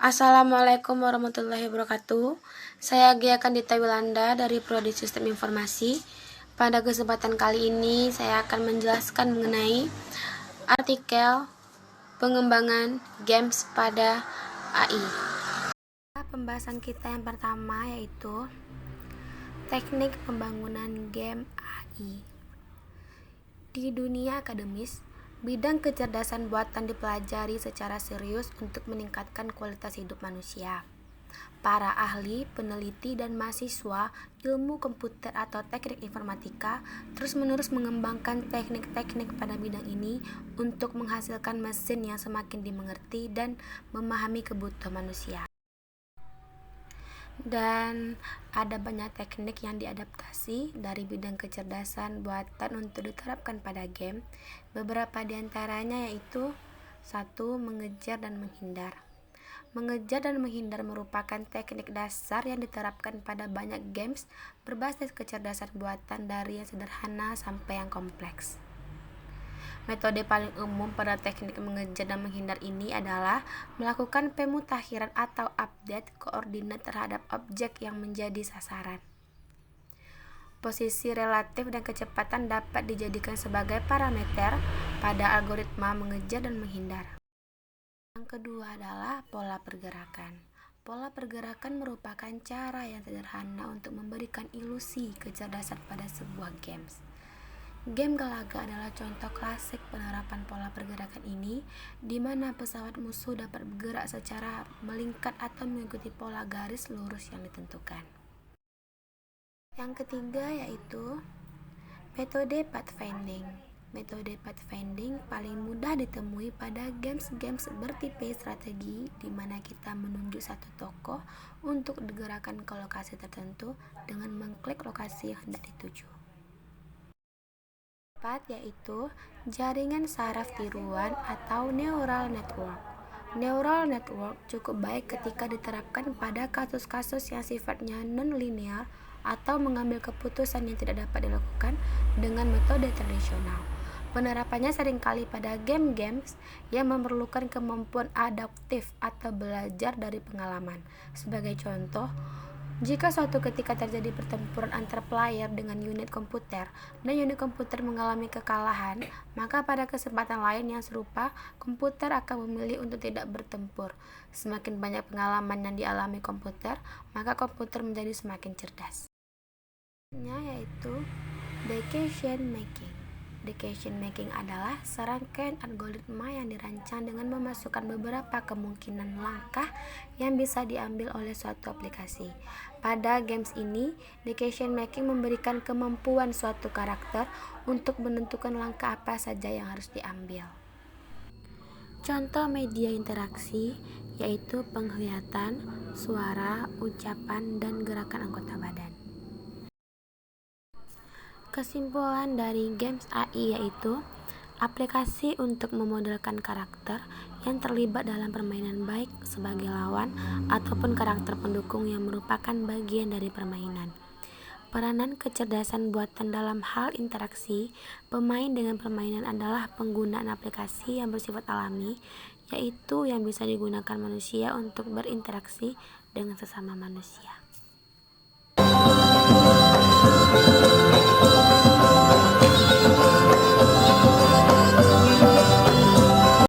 Assalamualaikum warahmatullahi wabarakatuh. Saya Gia Kandita Wilanda dari Prodi Sistem Informasi. Pada kesempatan kali ini saya akan menjelaskan mengenai artikel pengembangan games pada AI. Pembahasan kita yang pertama yaitu teknik pembangunan game AI. Di dunia akademis, bidang kecerdasan buatan dipelajari secara serius untuk meningkatkan kualitas hidup manusia. Para ahli, peneliti, dan mahasiswa ilmu komputer atau teknik informatika terus-menerus mengembangkan teknik-teknik pada bidang ini untuk menghasilkan mesin yang semakin dimengerti dan memahami kebutuhan manusia. Dan ada banyak teknik yang diadaptasi dari bidang kecerdasan buatan untuk diterapkan pada game. Beberapa di antaranya yaitu 1. Mengejar dan menghindar. Mengejar dan menghindar merupakan teknik dasar yang diterapkan pada banyak games berbasis kecerdasan buatan dari yang sederhana sampai yang kompleks. Metode paling umum pada teknik mengejar dan menghindar ini adalah melakukan pemutakhiran atau update koordinat terhadap objek yang menjadi sasaran. Posisi relatif dan kecepatan dapat dijadikan sebagai parameter pada algoritma mengejar dan menghindar. Yang kedua adalah pola pergerakan. Pola pergerakan merupakan cara yang sederhana untuk memberikan ilusi kecerdasan pada sebuah games. Game Galaga adalah contoh klasik penerapan pola pergerakan ini, di mana pesawat musuh dapat bergerak secara melingkar atau mengikuti pola garis lurus yang ditentukan. Yang ketiga yaitu metode pathfinding. Metode pathfinding paling mudah ditemui pada games-games bertipe strategi, di mana kita menunjuk satu tokoh untuk digerakkan ke lokasi tertentu dengan mengklik lokasi yang hendak dituju. Yaitu jaringan saraf tiruan atau neural network. Neural network cukup baik ketika diterapkan pada kasus-kasus yang sifatnya non-linear atau mengambil keputusan yang tidak dapat dilakukan dengan metode tradisional. Penerapannya seringkali pada game-games yang memerlukan kemampuan adaptif atau belajar dari pengalaman. Sebagai contoh, jika suatu ketika terjadi pertempuran antar player dengan unit komputer dan unit komputer mengalami kekalahan, maka pada kesempatan lain yang serupa, komputer akan memilih untuk tidak bertempur. Semakin banyak pengalaman yang dialami komputer, maka komputer menjadi semakin cerdas. Yaitu decision making. Decision making adalah serangkaian algoritma yang dirancang dengan memasukkan beberapa kemungkinan langkah yang bisa diambil oleh suatu aplikasi. Pada games ini, decision making memberikan kemampuan suatu karakter untuk menentukan langkah apa saja yang harus diambil. Contoh media interaksi yaitu penglihatan, suara, ucapan, dan gerakan anggota badan. Kesimpulan dari games AI yaitu aplikasi untuk memodelkan karakter yang terlibat dalam permainan, baik sebagai lawan ataupun karakter pendukung yang merupakan bagian dari permainan. Peranan kecerdasan buatan dalam hal interaksi pemain dengan permainan adalah penggunaan aplikasi yang bersifat alami, yaitu yang bisa digunakan manusia untuk berinteraksi dengan sesama manusia.